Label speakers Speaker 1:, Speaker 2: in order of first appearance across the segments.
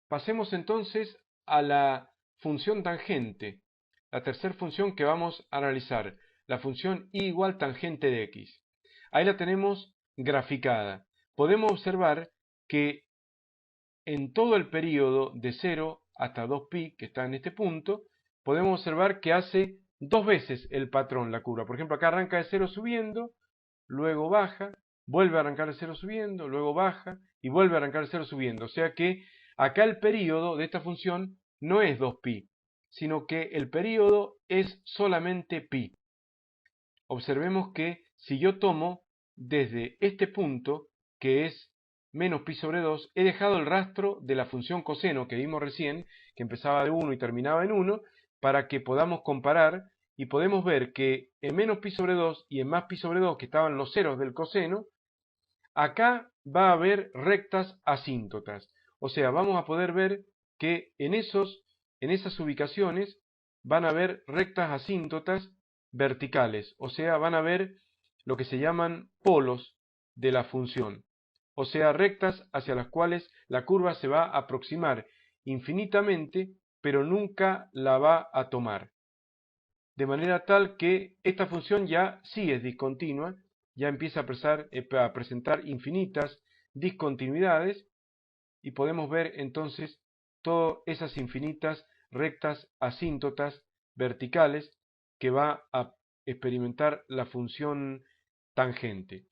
Speaker 1: Pasemos entonces a la función tangente, la tercera función que vamos a analizar, la función y igual tangente de x. Ahí la tenemos graficada. Podemos observar que en todo el periodo de 0 hasta 2pi, que está en este punto, podemos observar que hace dos veces el patrón la curva. Por ejemplo, acá arranca de 0 subiendo, luego baja, vuelve a arrancar de 0 subiendo, luego baja y vuelve a arrancar de 0 subiendo. O sea que acá el periodo de esta función no es 2pi, sino que el periodo es solamente pi. Observemos que si yo tomo desde este punto, que es menos pi sobre 2, he dejado el rastro de la función coseno que vimos recién, que empezaba de 1 y terminaba en 1, para que podamos comparar y podemos ver que en menos pi sobre 2 y en más pi sobre 2, que estaban los ceros del coseno, acá va a haber rectas asíntotas. O sea, vamos a poder ver que en esas ubicaciones van a haber rectas asíntotas verticales. O sea, van a haber lo que se llaman polos de la función. O sea, rectas hacia las cuales la curva se va a aproximar infinitamente, pero nunca la va a tomar. De manera tal que esta función ya sí es discontinua, ya empieza a presentar infinitas discontinuidades y podemos ver entonces todas esas infinitas rectas asíntotas verticales que va a experimentar la función tangente.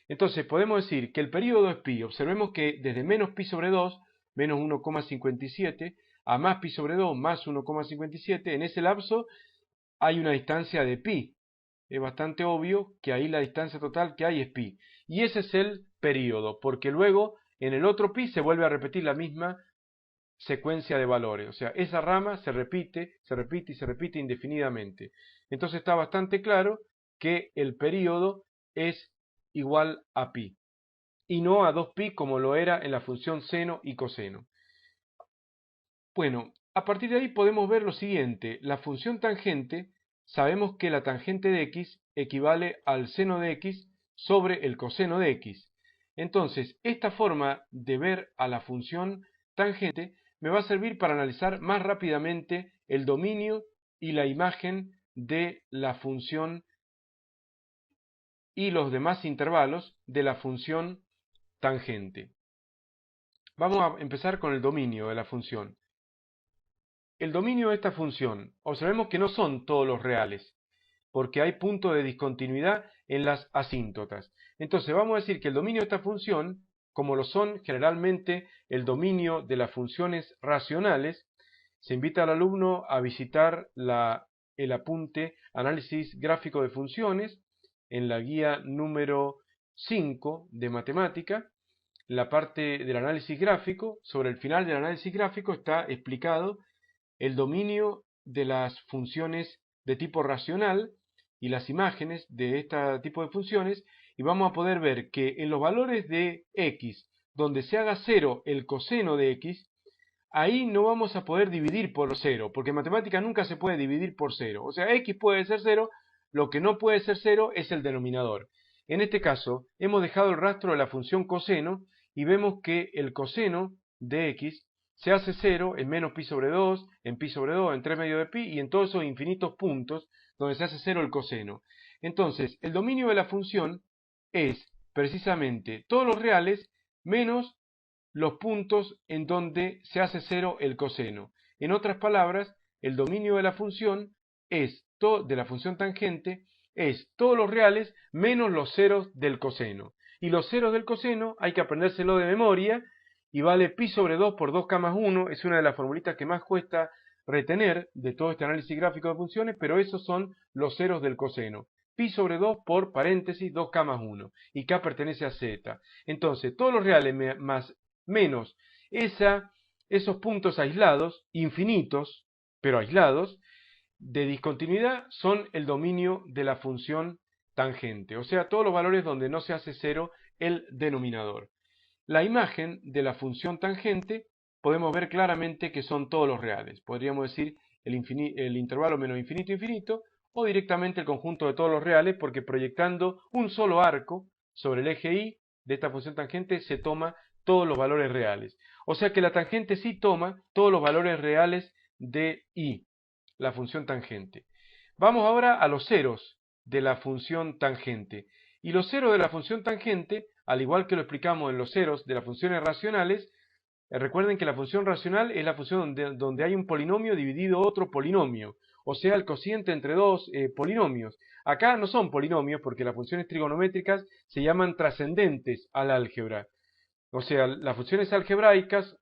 Speaker 1: Entonces podemos decir que el periodo es pi. Observemos que desde menos pi sobre 2, menos 1,57, a más pi sobre 2, más 1,57, en ese lapso hay una distancia de pi. Es bastante obvio que ahí la distancia total que hay es pi. Y ese es el periodo, porque luego en el otro pi se vuelve a repetir la misma secuencia de valores. O sea, esa rama se repite, se repite y se repite indefinidamente. Entonces está bastante claro que el periodo es igual a pi. Y no a 2pi como lo era en la función seno y coseno. Bueno, a partir de ahí podemos ver lo siguiente. La función tangente, sabemos que la tangente de x equivale al seno de x sobre el coseno de x. Entonces, esta forma de ver a la función tangente me va a servir para analizar más rápidamente el dominio y la imagen de la función y los demás intervalos de la función tangente. Vamos a empezar con el dominio de la función. El dominio de esta función, observemos que no son todos los reales, porque hay puntos de discontinuidad en las asíntotas. Entonces vamos a decir que el dominio de esta función, como lo son generalmente el dominio de las funciones racionales, se invita al alumno a visitar el apunte Análisis gráfico de funciones en la guía número 5 de matemática. La parte del análisis gráfico, sobre el final del análisis gráfico está explicado el dominio de las funciones de tipo racional y las imágenes de este tipo de funciones, y vamos a poder ver que en los valores de x, donde se haga 0 el coseno de x, ahí no vamos a poder dividir por 0, porque en matemática nunca se puede dividir por 0. O sea, x puede ser 0, lo que no puede ser 0 es el denominador. En este caso, hemos dejado el rastro de la función coseno y vemos que el coseno de x se hace 0 en menos pi sobre 2, en pi sobre 2, en 3 medio de pi y en todos esos infinitos puntos donde se hace 0 el coseno. Entonces, el dominio de la función es precisamente todos los reales menos los puntos en donde se hace 0 el coseno. En otras palabras, el dominio de la función de la función tangente es todos los reales menos los ceros del coseno. Y los ceros del coseno hay que aprendérselo de memoria y vale pi sobre 2 por 2k más 1. Es una de las formulitas que más cuesta retener de todo este análisis gráfico de funciones, pero esos son los ceros del coseno. Pi sobre 2 por paréntesis 2k más 1. Y k pertenece a z. Entonces, todos los reales más menos esos puntos aislados, infinitos, pero aislados, de discontinuidad son el dominio de la función tangente, o sea, todos los valores donde no se hace 0 el denominador. La imagen de la función tangente podemos ver claramente que son todos los reales. Podríamos decir el intervalo menos infinito infinito o directamente el conjunto de todos los reales, porque proyectando un solo arco sobre el eje y de esta función tangente se toma todos los valores reales. O sea que la tangente sí toma todos los valores reales de y, la función tangente. Vamos ahora a los ceros de la función tangente. Y los ceros de la función tangente, al igual que lo explicamos en los ceros de las funciones racionales, recuerden que la función racional es la función donde hay un polinomio dividido otro polinomio, o sea, el cociente entre dos polinomios. Acá no son polinomios porque las funciones trigonométricas se llaman trascendentes al álgebra. O sea, las funciones algebraicas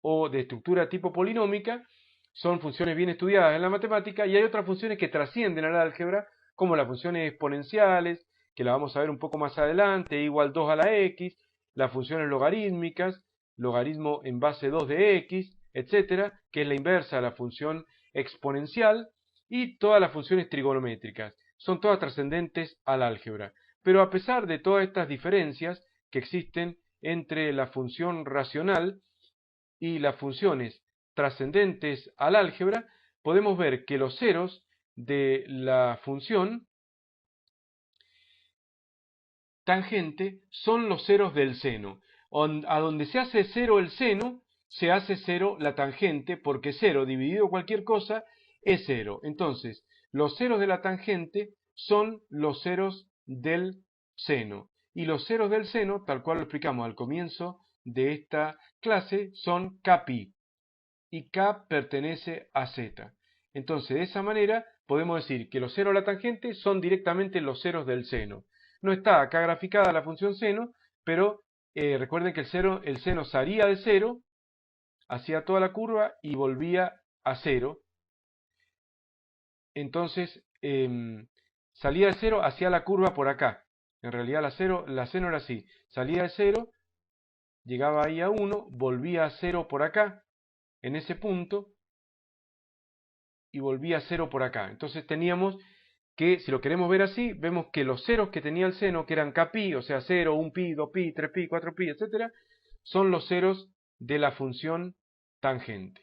Speaker 1: o de estructura tipo polinómica son funciones bien estudiadas en la matemática, y hay otras funciones que trascienden al álgebra, como las funciones exponenciales, que la vamos a ver un poco más adelante, igual 2 a la x, las funciones logarítmicas, logaritmo en base 2 de x, etcétera, que es la inversa de la función exponencial, y todas las funciones trigonométricas. Son todas trascendentes al álgebra. Pero a pesar de todas estas diferencias que existen entre la función racional y las funciones trascendentes al álgebra, podemos ver que los ceros de la función tangente son los ceros del seno. A donde se hace cero el seno, se hace cero la tangente, porque cero dividido cualquier cosa es cero. Entonces, los ceros de la tangente son los ceros del seno. Y los ceros del seno, tal cual lo explicamos al comienzo de esta clase, son kpi. Y K pertenece a Z. Entonces, de esa manera, podemos decir que los ceros de la tangente son directamente los ceros del seno. No está acá graficada la función seno, pero recuerden que el seno salía de cero, hacía toda la curva y volvía a cero. Entonces, salía de cero, hacía la curva por acá. En realidad la seno era así. Salía de cero, llegaba ahí a 1, volvía a cero por acá, en ese punto, y volvía a cero por acá. Entonces teníamos que, si lo queremos ver así, vemos que los ceros que tenía el seno, que eran kpi, o sea 0, 1pi, 2pi, 3pi, 4pi, etc., son los ceros de la función tangente.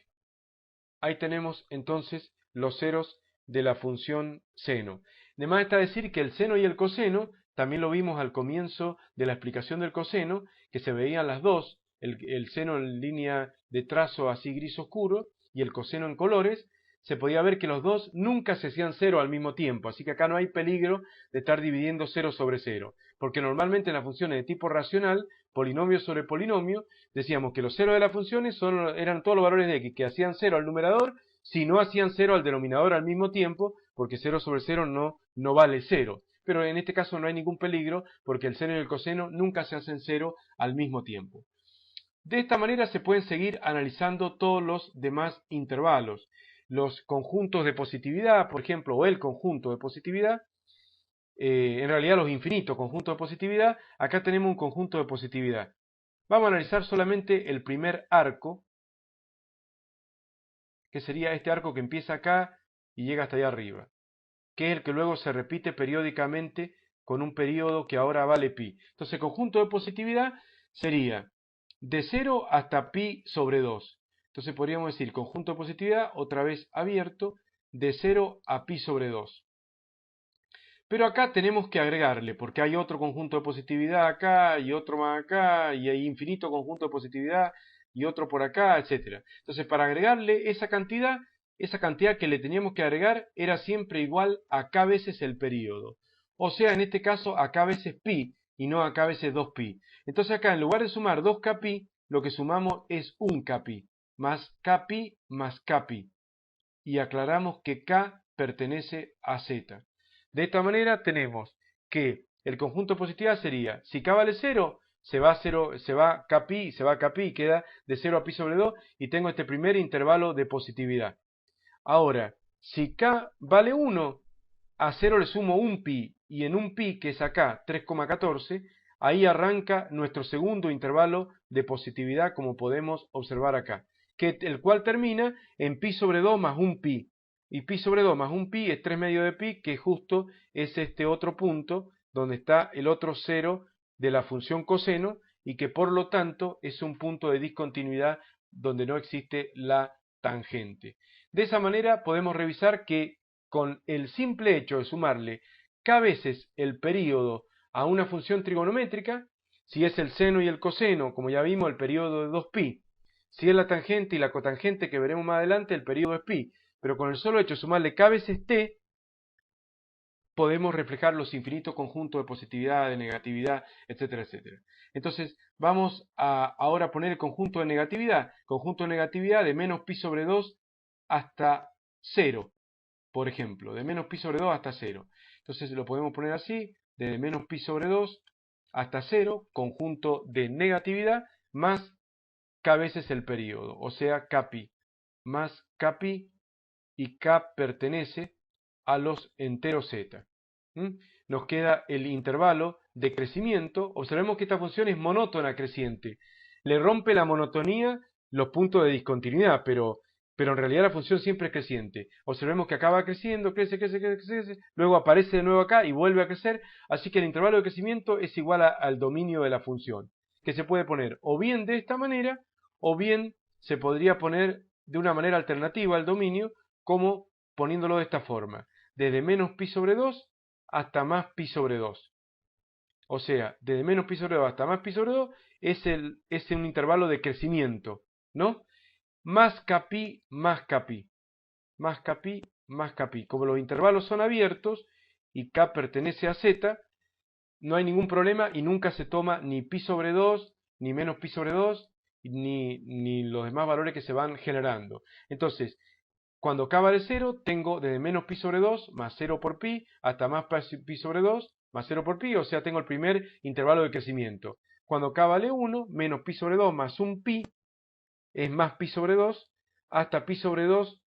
Speaker 1: Ahí tenemos entonces los ceros de la función seno. Además está decir que el seno y el coseno, también lo vimos al comienzo de la explicación del coseno, que se veían las dos, el seno en línea de trazo así gris oscuro y el coseno en colores. Se podía ver que los dos nunca se hacían cero al mismo tiempo, así que acá no hay peligro de estar dividiendo cero sobre cero, porque normalmente en las funciones de tipo racional, polinomio sobre polinomio, decíamos que los ceros de las funciones eran todos los valores de x que hacían cero al numerador, si no hacían cero al denominador al mismo tiempo, porque 0 sobre 0 no vale 0. Pero en este caso no hay ningún peligro, porque el seno y el coseno nunca se hacen cero al mismo tiempo. De esta manera se pueden seguir analizando todos los demás intervalos. Los conjuntos de positividad, por ejemplo, o el conjunto de positividad, en realidad los infinitos conjuntos de positividad, acá tenemos un conjunto de positividad. Vamos a analizar solamente el primer arco, que sería este arco que empieza acá y llega hasta allá arriba, que es el que luego se repite periódicamente con un periodo que ahora vale pi. Entonces el conjunto de positividad sería de 0 hasta pi sobre 2. Entonces podríamos decir conjunto de positividad, otra vez abierto, de 0 a pi sobre 2. Pero acá tenemos que agregarle, porque hay otro conjunto de positividad acá, y otro más acá, y hay infinito conjunto de positividad, y otro por acá, etc. Entonces, para agregarle esa cantidad que le teníamos que agregar era siempre igual a k veces el período. O sea, en este caso, a k veces pi, y no a k veces 2pi. Entonces acá, en lugar de sumar 2kpi, lo que sumamos es 1kpi, más kpi. Y aclaramos que k pertenece a z. De esta manera tenemos que el conjunto de positividad sería, si k vale 0, se va kpi, queda de 0 a pi sobre 2, y tengo este primer intervalo de positividad. Ahora, si k vale 1, a 0 le sumo un pi, y en un pi, que es acá 3,14, ahí arranca nuestro segundo intervalo de positividad, como podemos observar acá, el cual termina en pi sobre 2 más un pi. Y pi sobre 2 más un pi es 3 medio de pi, que justo es este otro punto donde está el otro cero de la función coseno, y que por lo tanto es un punto de discontinuidad donde no existe la tangente. De esa manera podemos revisar que con el simple hecho de sumarle k veces el período a una función trigonométrica, si es el seno y el coseno, como ya vimos, el período de 2pi, Si es la tangente y la cotangente que veremos más adelante, el período es pi. Pero con el solo hecho de sumarle k veces t, podemos reflejar los infinitos conjuntos de positividad, de negatividad, etcétera, etcétera. Entonces, vamos a ahora poner el conjunto de negatividad. Conjunto de negatividad de menos pi sobre 2 hasta 0, por ejemplo. De menos pi sobre 2 hasta 0. Entonces, lo podemos poner así, de menos pi sobre 2 hasta 0, conjunto de negatividad, más k veces el período, o sea, kpi, más kpi, y k pertenece a los enteros z. Nos queda el intervalo de crecimiento. Observemos que esta función es monótona creciente. Le rompe la monotonía los puntos de discontinuidad, pero en realidad la función siempre es creciente. Observemos que acá va creciendo, crece, crece, crece, crece, luego aparece de nuevo acá y vuelve a crecer, así que el intervalo de crecimiento es igual al dominio de la función, que se puede poner o bien de esta manera, o bien se podría poner de una manera alternativa al dominio, como poniéndolo de esta forma, desde menos pi sobre 2 hasta más pi sobre 2. O sea, desde menos pi sobre 2 hasta más pi sobre 2 es un intervalo de crecimiento, ¿no? Más kpi, más kpi, más kpi, más kpi. Como los intervalos son abiertos y k pertenece a z, no hay ningún problema y nunca se toma ni pi sobre 2, ni menos pi sobre 2, ni los demás valores que se van generando. Entonces, cuando k vale 0, tengo desde menos pi sobre 2 más 0 por pi hasta más pi sobre 2 más 0 por pi, o sea, tengo el primer intervalo de crecimiento. Cuando k vale 1, menos pi sobre 2 más 1 pi es más pi sobre 2 hasta pi sobre 2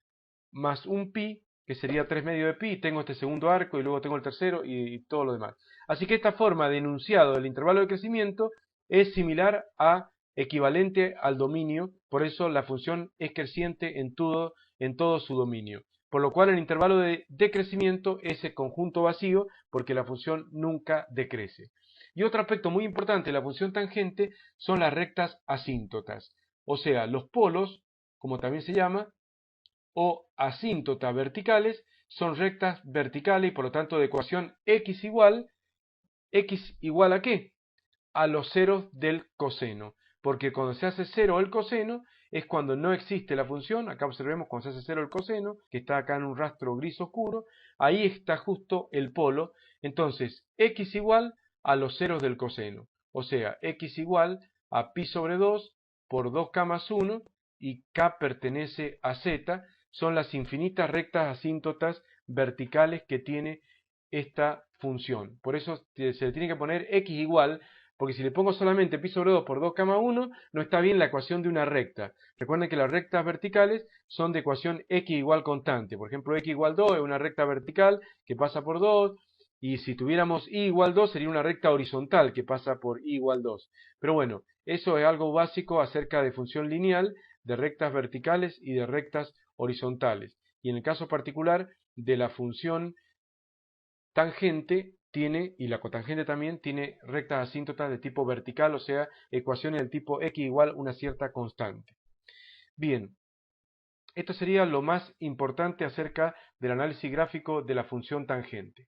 Speaker 1: más 1 pi, que sería 3 medios de pi, tengo este segundo arco y luego tengo el tercero y todo lo demás. Así que esta forma de enunciado del intervalo de crecimiento es similar a equivalente al dominio, por eso la función es creciente en todo su dominio. Por lo cual el intervalo de decrecimiento es el conjunto vacío, porque la función nunca decrece. Y otro aspecto muy importante de la función tangente son las rectas asíntotas, o sea, los polos, como también se llama, o asíntotas verticales, son rectas verticales y por lo tanto de ecuación x igual ¿a qué? A los ceros del coseno, porque cuando se hace cero el coseno es cuando no existe la función. Acá observemos cuando se hace cero el coseno, que está acá en un rastro gris oscuro, ahí está justo el polo. Entonces x igual a los ceros del coseno, o sea, x igual a pi sobre 2 por 2k más 1 y k pertenece a z, son las infinitas rectas asíntotas verticales que tiene esta función. Por eso se le tiene que poner x igual, porque si le pongo solamente pi sobre 2 por 2k más 1, no está bien la ecuación de una recta. Recuerden que las rectas verticales son de ecuación x igual constante. Por ejemplo, x igual 2 es una recta vertical que pasa por 2, y si tuviéramos y igual 2 sería una recta horizontal que pasa por y igual 2. Pero bueno, eso es algo básico acerca de función lineal, de rectas verticales y de rectas horizontales. Y en el caso particular de la función tangente tiene, y la cotangente también, tiene rectas asíntotas de tipo vertical, o sea, ecuaciones del tipo x igual una cierta constante. Bien, esto sería lo más importante acerca del análisis gráfico de la función tangente.